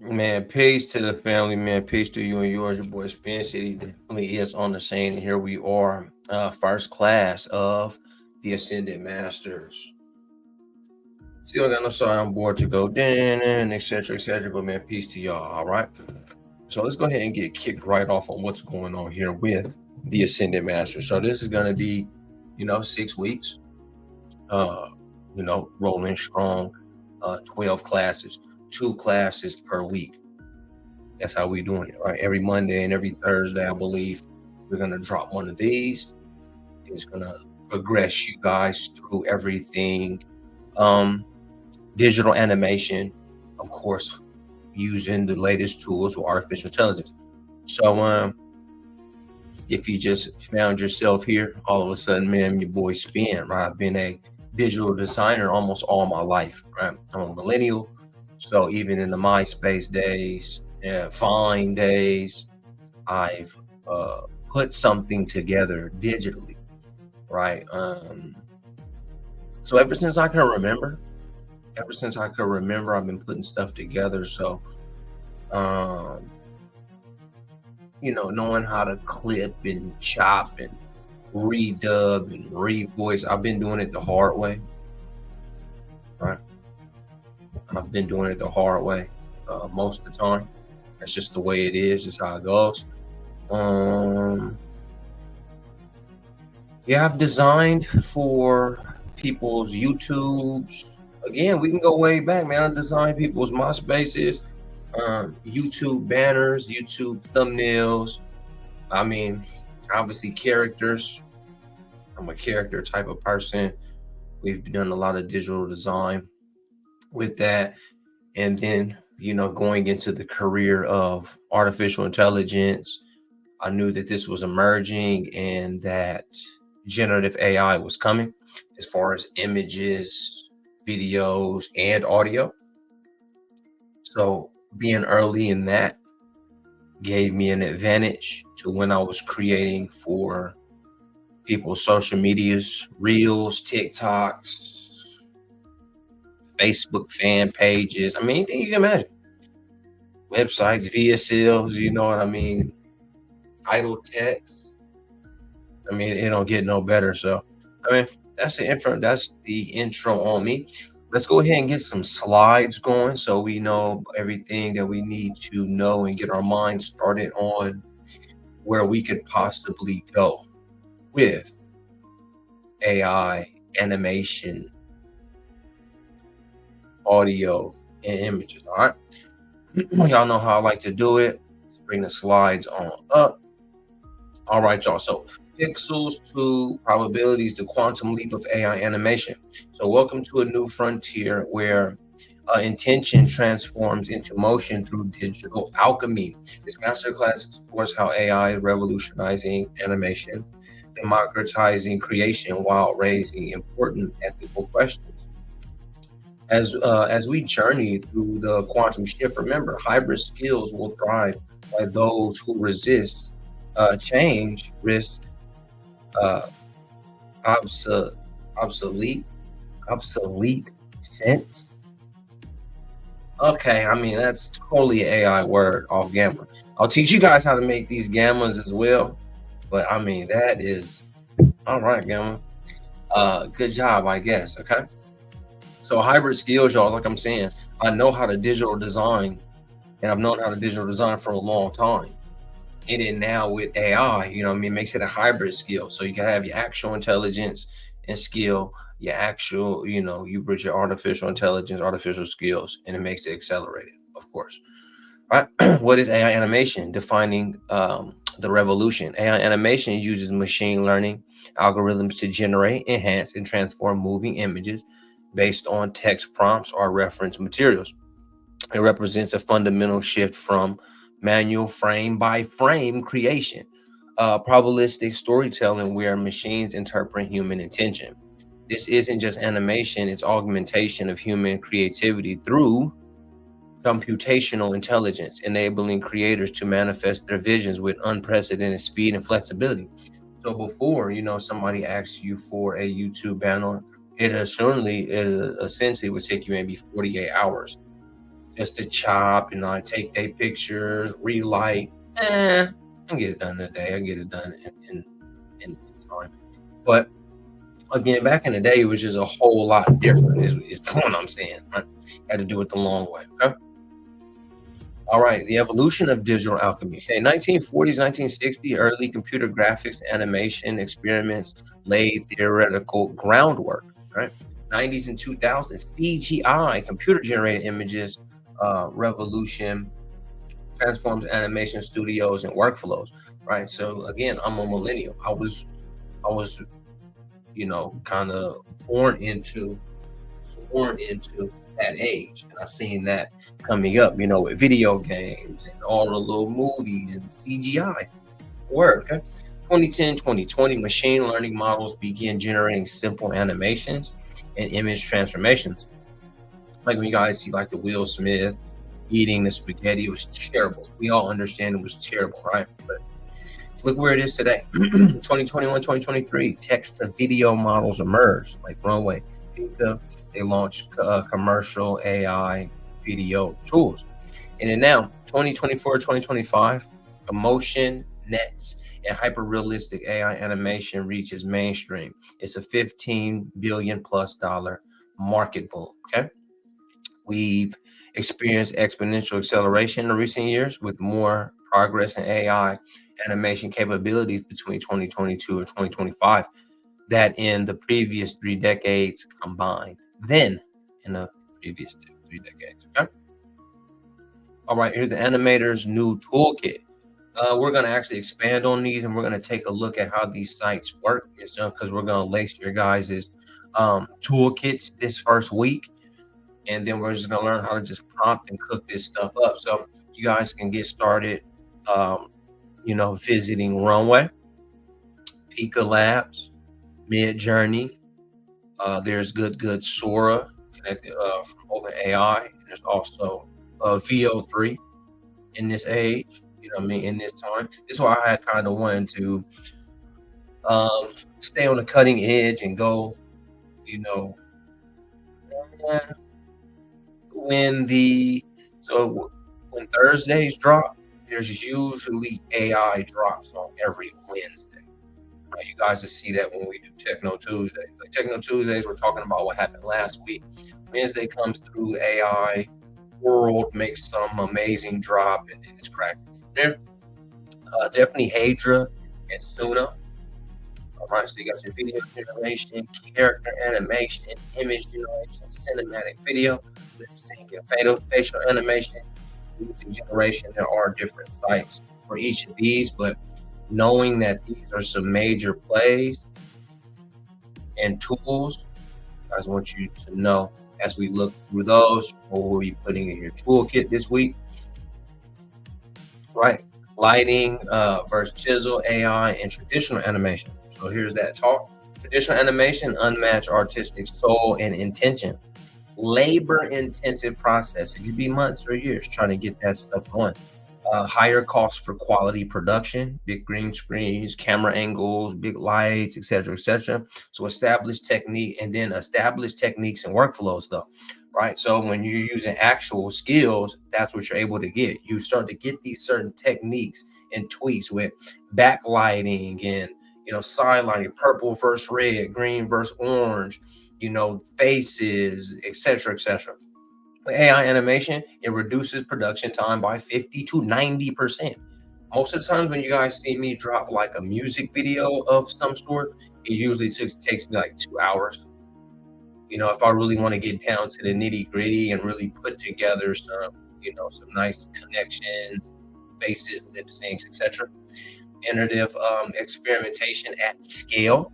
Man, peace to the family, man. Peace to you and yours. Your boy Spin City definitely is on the scene. And here we are, first class of the Ascended Masters. Still got no sign on board to go in, and etc. etc. But man, peace to y'all. All right. So let's go ahead and get kicked right off on what's going on here with the Ascended Masters. So this is gonna be, 6 weeks. Uh, rolling strong. 12 classes, 2 classes per week. That's how we doing it, right? Every Monday and every Thursday, I believe, we're gonna drop one of these. It's gonna progress you guys through everything. Um, Digital animation, of course, using the latest tools with artificial intelligence. So, if you just found yourself here, all of a sudden, man, your boy Spin, right? I've been a digital designer almost all my life, right? I'm a millennial, so even in the MySpace days, Vine days, I've uh, put something together digitally, right? So ever since I can remember, I've been putting stuff together. So, um, knowing how to clip and chop and redub and revoice, I've been doing it the hard way, right? I've been doing it the hard way most of the time. That's just the way it is. Just how it goes. Um, Yeah, I've designed for people's YouTubes. Again, we can go way back, man. I designed people's MySpaces, YouTube banners, YouTube thumbnails. I mean, obviously characters. I'm a character type of person. We've done a lot of digital design with that. And then, going into the career of artificial intelligence, I knew that this was emerging and that generative AI was coming as far as images, videos, and audio. So being early in that gave me an advantage to when I was creating for people's social medias, reels, TikToks, Facebook fan pages. I mean, anything you can imagine. Websites, VSLs, you know what I mean? Idle text. I mean, it don't get no better. So, I mean, That's the intro on me. Let's go ahead and get some slides going so we know everything that we need to know and get our minds started on where we could possibly go with AI, animation, audio, and images. All right. Y'all know how I like to do it. Let's bring the slides on up. All right, y'all. So pixels to probabilities, the quantum leap of AI animation. So welcome to a new frontier where intention transforms into motion through digital alchemy. This masterclass explores how AI is revolutionizing animation, democratizing creation while raising important ethical questions. As we journey through the quantum shift, remember hybrid skills will thrive by those who resist change, risk uh, obso- obsolete, obsolete sense. Okay, I mean that's totally an AI word off Gamma. I'll teach you guys how to make these gammas as well, but I mean that is all right, Gamma. Good job, I guess. Okay, so hybrid skills, y'all. Like I'm saying, I know how to digital design, and I've known how to digital design for a long time. And then now with AI, what I mean, makes it a hybrid skill. So you can have your actual intelligence and skill, your actual, you bridge your artificial intelligence, artificial skills, and it makes it accelerated, of course. All right. What is AI animation? Defining the revolution. AI animation uses machine learning algorithms to generate, enhance, and transform moving images based on text prompts or reference materials. It represents a fundamental shift from manual frame by frame creation, probabilistic storytelling where machines interpret human intention. This isn't just animation, it's augmentation of human creativity through computational intelligence, enabling creators to manifest their visions with unprecedented speed and flexibility. So before, somebody asks you for a YouTube banner, it essentially would take you maybe 48 hours. just to chop, I take their pictures, relight. I can get it done in a day. I can get it done in time. But again, back in the day, it was just a whole lot different. Is what I'm saying. Right? Had to do it the long way. Okay. All right, the evolution of digital alchemy. Okay, 1940s, 1960s, early computer graphics animation experiments laid theoretical groundwork. Right, 90s and 2000s, CGI, computer generated images, revolution transforms animation studios and workflows. Right, so again, I'm a millennial. I was kind of born into that age. And I seen that coming up, with video games and all the little movies and CGI work. Okay? 2010, 2020, machine learning models began generating simple animations and image transformations. Like when you guys see like the Will Smith eating the spaghetti, it was terrible. We all understand it was terrible, right? But look where it is today. 2021, 2023, text to video models emerged like Runway, Pika. They launched commercial AI video tools. And then now, 2024, 2025, emotion nets and hyper realistic AI animation reaches mainstream. It's a 15 billion plus dollar market boom. Okay. We've experienced exponential acceleration in recent years with more progress in AI animation capabilities between 2022 and 2025 that in the previous 3 decades combined. Then in the previous 3 decades. Okay. All right, here's the animator's new toolkit. We're going to actually expand on these and we're going to take a look at how these sites work because we're going to lace your guys' toolkits this first week. And then we're just gonna learn how to just prompt and cook this stuff up. So you guys can get started, visiting Runway, Pika Labs, Mid Journey. There's Good Sora connected from OpenAI. And there's also VO3 in this age. You know what I mean? In this time, this is why I had kind of wanted to stay on the cutting edge and go, you know, eh, when the so when Thursdays drop, there's usually AI drops on every Wednesday. Right? You guys just see that when we do Techno Tuesdays. Like Techno Tuesdays, we're talking about what happened last week. Wednesday comes through, AI world makes some amazing drop, and it's cracking from there. Definitely Hadra and Suna. All right, so you got your video generation, character animation, image generation, cinematic video, lip sync, and facial animation, music generation. There are different sites for each of these, but knowing that these are some major plays and tools, guys, I want you to know as we look through those, what we'll be putting in your toolkit this week. Right, lighting versus chisel, AI, and traditional animation. So here's that talk. Traditional animation, unmatched artistic soul and intention. Labor intensive process. It could be months or years trying to get that stuff going. Higher costs for quality production, big green screens, camera angles, big lights, etc., etc. So established technique and then established techniques and workflows, though, right? So when you're using actual skills, that's what you're able to get. You start to get these certain techniques and tweaks with backlighting and sidelining, purple versus red, green versus orange, faces, etc., etc. AI animation, it reduces production time by 50 to 90%. Most of the times when you guys see me drop like a music video of some sort, it usually takes me like 2 hours. If I really want to get down to the nitty gritty and really put together some nice connections, faces, lip syncs, etc. Iterative experimentation at scale.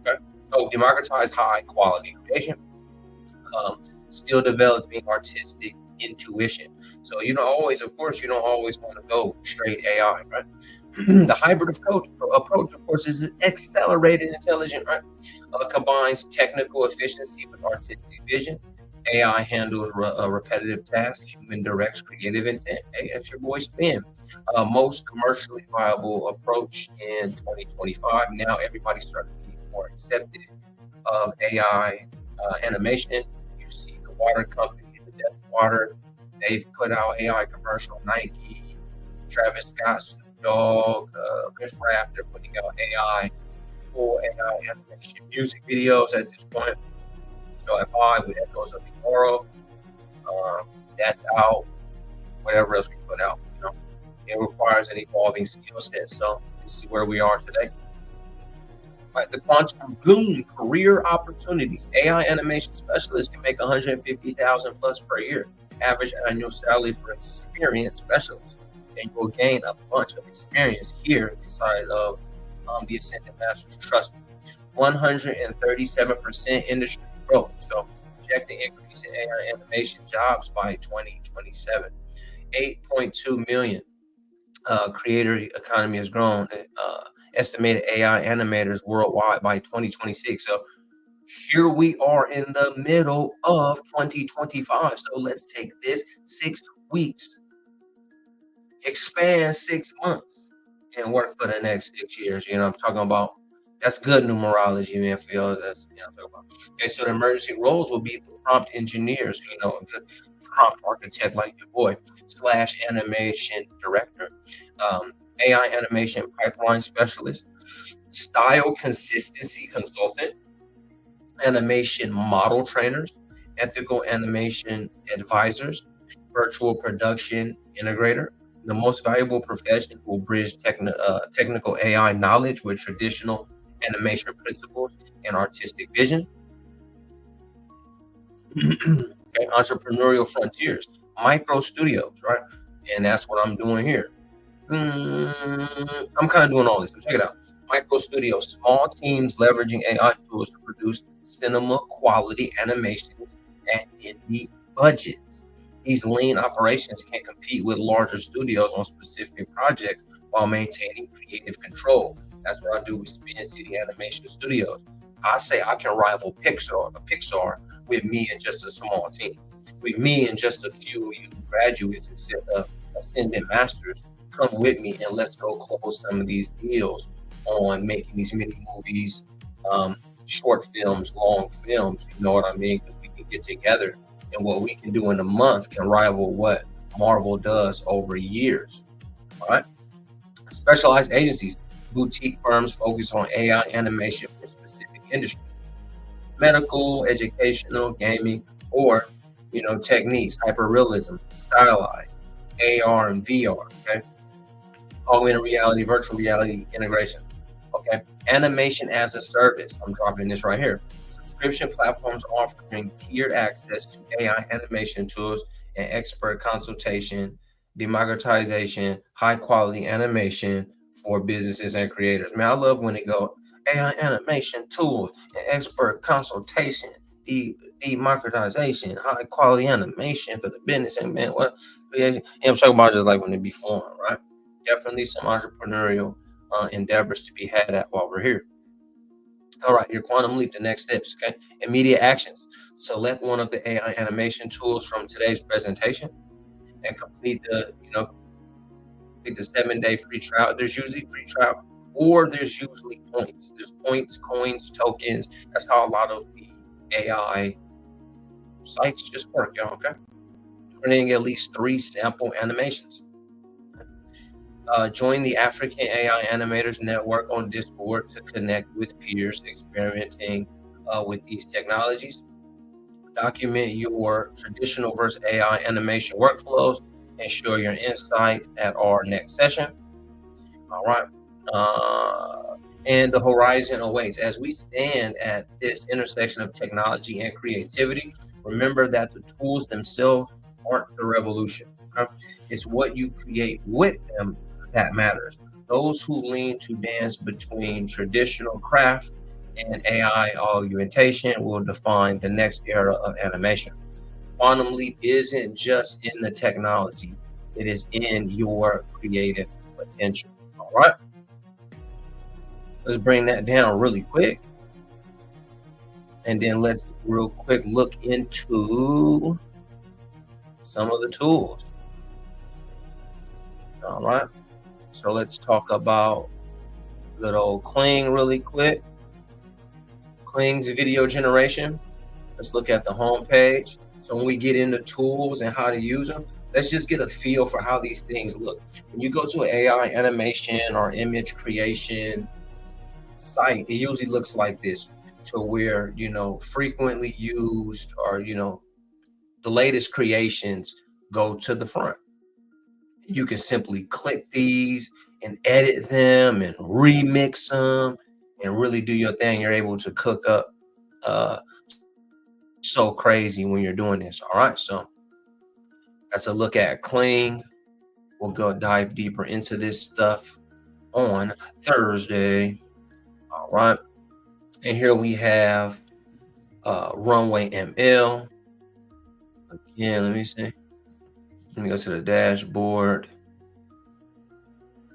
Okay. Oh, democratize high quality creation. Still developing artistic intuition. So of course, you don't always want to go straight AI, right? The hybrid approach, of course, is accelerated intelligent, right? Combines technical efficiency with artistic vision. AI handles repetitive tasks. Human directs creative intent. Hey, that's your boy Spin. Most commercially viable approach in 2025. Now everybody's starting to be more accepted of AI animation. You see the water company, the Death Water, They've put out AI commercial, Nike, Travis Scott, Snoop Dogg, Riff Raff. They're putting out AI, full AI animation music videos at this point. So FI with Echoes of Tomorrow, um, that's out. Whatever else we put out, it requires an evolving skill set. So this is where we are today. Right, the quantum boom career opportunities. AI animation specialists can make 150,000 plus per year, average annual salary for experienced specialists, and you'll gain a bunch of experience here inside of the Ascendant Masters. Trust me, 137% industry growth. So projected increase in AI animation jobs by 2027. 8.2 million creator economy has grown. Estimated AI animators worldwide by 2026. So here we are in the middle of 2025. So let's take this 6 weeks, expand 6 months, and work for the next 6 years. I'm talking about. That's good numerology, man. Phil. That's I'm talking about. Okay, so the emergency roles will be the prompt engineers. A good prompt architect like your boy / animation director, AI animation pipeline specialist, style consistency consultant, animation model trainers, ethical animation advisors, virtual production integrator. The most valuable profession will bridge technical AI knowledge with traditional animation principles and artistic vision. Okay, entrepreneurial frontiers, micro studios, right? And that's what I'm doing here. I'm kind of doing all this. So check it out. Micro studios, small teams leveraging AI tools to produce cinema quality animations at indie budgets. These lean operations can compete with larger studios on specific projects while maintaining creative control. That's what I do with Spin City Animation Studios. I say I can rival Pixar with me and just a small team. With me and just a few graduates and ascendant masters, come with me and let's go close some of these deals on making these mini movies, short films, long films. You know what I mean? Because we can get together, and what we can do in a month can rival what Marvel does over years. All right. Specialized agencies, boutique firms focus on AI animation for specific industries, medical, educational, gaming, or techniques, hyperrealism, stylized, AR and VR. Okay, augmented reality, virtual reality integration. Okay, animation as a service. I'm dropping this right here. Subscription platforms offering tiered access to AI animation tools and expert consultation, democratization, high quality animation for businesses and creators. Man, I love when they go AI animation tools and expert consultation, democratization, high quality animation for the business. And man, what? I'm talking about just like when it be formed, right? Definitely some entrepreneurial endeavors to be had at while we're here. All right, your quantum leap, the next steps, okay? Immediate actions. Select one of the AI animation tools from today's presentation and complete complete the 7-day free trial. There's usually free trial, or there's usually points. There's points, coins, tokens. That's how a lot of the AI sites just work, y'all, okay? Printing at least 3 sample animations. Join the African AI Animators Network on Discord to connect with peers experimenting with these technologies. Document your traditional versus AI animation workflows and share your insight at our next session. All right. And the horizon awaits. As we stand at this intersection of technology and creativity, remember that the tools themselves aren't the revolution. Okay? It's what you create with them that matters. Those who lean to dance between traditional craft and AI augmentation will define the next era of animation. Quantum leap isn't just in the technology, it is in your creative potential. All right. Let's bring that down really quick. And then let's real quick look into some of the tools. All right. So let's talk about good old Kling really quick. Kling's video generation. Let's look at the home page. So when we get into tools and how to use them, let's just get a feel for how these things look. When you go to an AI animation or image creation site, it usually looks like this, to where, frequently used, or, the latest creations go to the front. You can simply click these and edit them and remix them and really do your thing. You're able to cook up uh so crazy when you're doing this. All right, so that's a look at Cling. We'll go dive deeper into this stuff on Thursday. All right, and here we have Runway ML. Again, let me see. Let me go to the dashboard,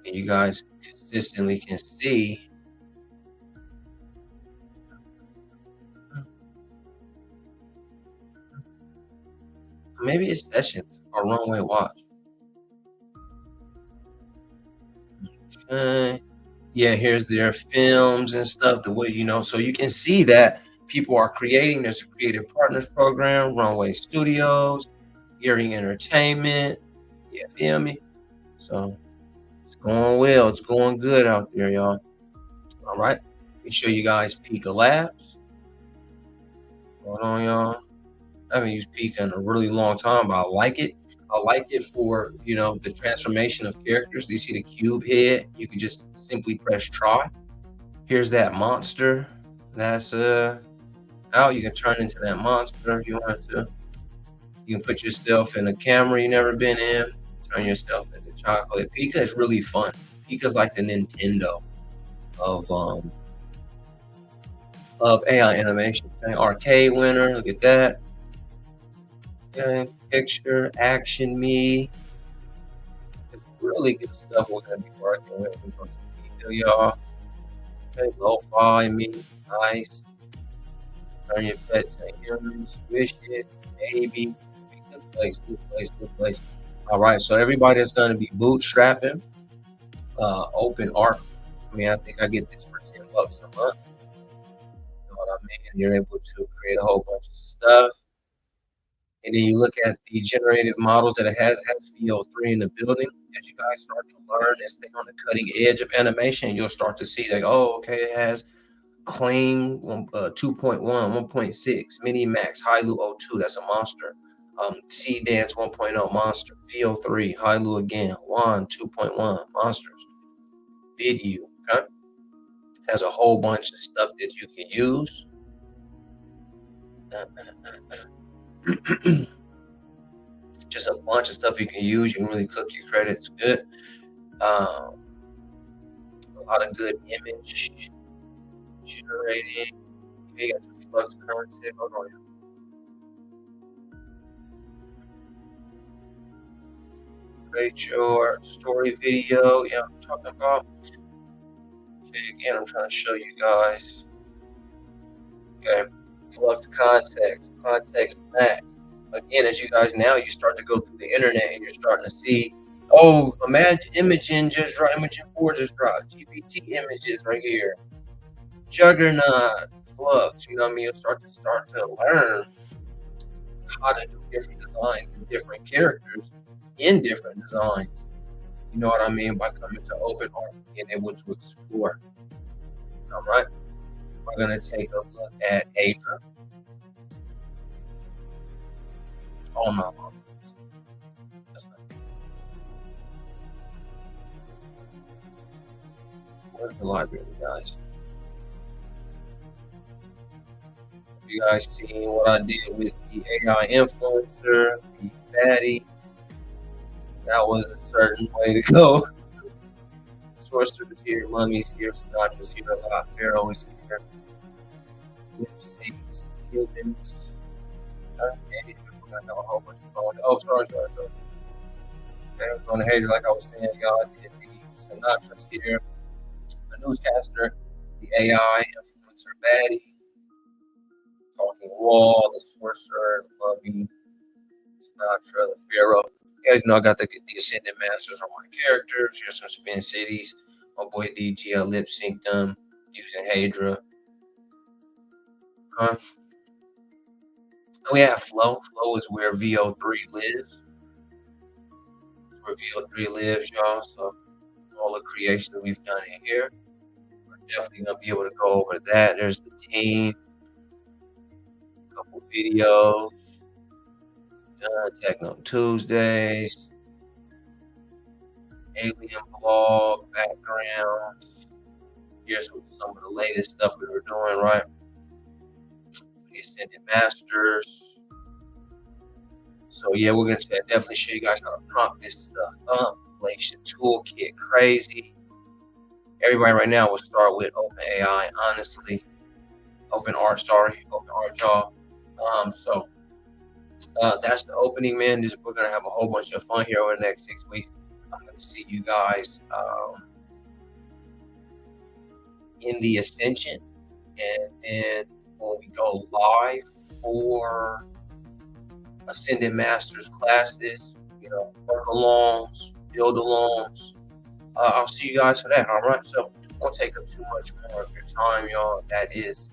and you guys consistently can see. Maybe it's sessions or Runway Watch. Okay. Yeah, here's their films and stuff. The way, so you can see that people are creating. There's a creative partners program, Runway Studios, Earring Entertainment. Yeah, feel me? So it's going well. It's going good out there, y'all. All right. Let me show you guys Pika Labs. Hold on, y'all. I haven't used Pika in a really long time, but I like it. I like it for, the transformation of characters. You see the cube head, you can just simply press try. Here's that monster. That's out. You can turn into that monster if you want to. You can put yourself in a camera you never been in. Turn yourself into chocolate. Pika is really fun. Pika's like the Nintendo of AI animation. Okay, arcade winner. Look at that. Okay, picture, action me. It's really good stuff we're gonna be working with. We're going to Pika, y'all. Okay, lo-fi me. Nice. Turn your pet to humans. Wish it. Maybe. Good place. Good place. Good place. All right. So everybody that's gonna be bootstrapping, open art. I mean, I think I get this for $10 a month. You know what I mean? And you're able to create a whole bunch of stuff. And then you look at the generative models that it has VO3 in the building. As you guys start to learn and stay on the cutting edge of animation, you'll start to see like, oh, okay, it has Clean 2.1, 1.6, Mini Max, Hailu O2, that's a monster. C Dance 1.0 monster, VO3, Hailu again, 2.1 monsters. Video, okay? Has a whole bunch of stuff that you can use. Just a bunch of stuff you can use. You can really cook your credits good. A lot of good image generating. Okay, you got the flux content. Hold on. Create your story video. Yeah, I'm talking about. Okay, again, I'm trying to show you guys. Okay, flux context max. Again, as you guys now, you start to go through the internet and you're starting to see, oh, imagine Imagen just dropped, Imagen 4 just dropped, GPT images right here, Juggernaut, Flux. You know what I mean? You'll start to learn how to do different designs and different characters in different designs. You know what I mean? By coming to open art and being able to explore. All right. We're gonna take a look at Adra. Oh no, that's not, where's the library, guys? You guys seen what I did with the AI influencer, the baddie? That was a certain way to go. Sorcerers here, mummies here, Sinatra's here, a lot, Pharaoh is here, lip syncs, humans. Maybe we're gonna have a whole bunch of fun. Oh, sorry. Okay, I'm going to Hazel, like I was saying, y'all did the Sinatra's here, the newscaster, the AI influencer baddie, talking wall, the sorcerer, the mummy, Sinatra, the Pharaoh. You guys know I got the Ascendant Masters on my characters. Here's some Spin Cities. My boy DG, I lip synced them using Hydra. Huh? We have Flow. Flow is where VO3 lives. Where VO3 lives, y'all. So all the creation that we've done in here, we're definitely gonna be able to go over that. There's the team, a couple videos, Techno Tuesdays, alien vlog, background. Here's some of the latest stuff we were doing, right? The Ascended Masters. So yeah, we're gonna definitely show you guys how to prompt this stuff up. Inflation toolkit, crazy. Everybody right now will start with OpenAI, honestly. OpenArt, sorry, OpenArt, y'all. That's the opening, man. We're gonna have a whole bunch of fun here over the next 6 weeks. I'm gonna see you guys in the Ascension, and then when we go live for Ascended Masters classes, work alongs, build alongs. I'll see you guys for that. All right. So I won't take up too much more of your time, y'all. That is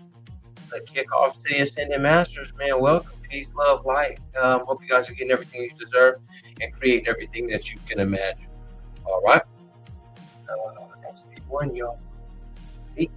the kickoff to the Ascended Masters, man. Welcome, peace, love, light. Hope you guys are getting everything you deserve and creating everything that you can imagine. All right. That's the one, y'all. Peace.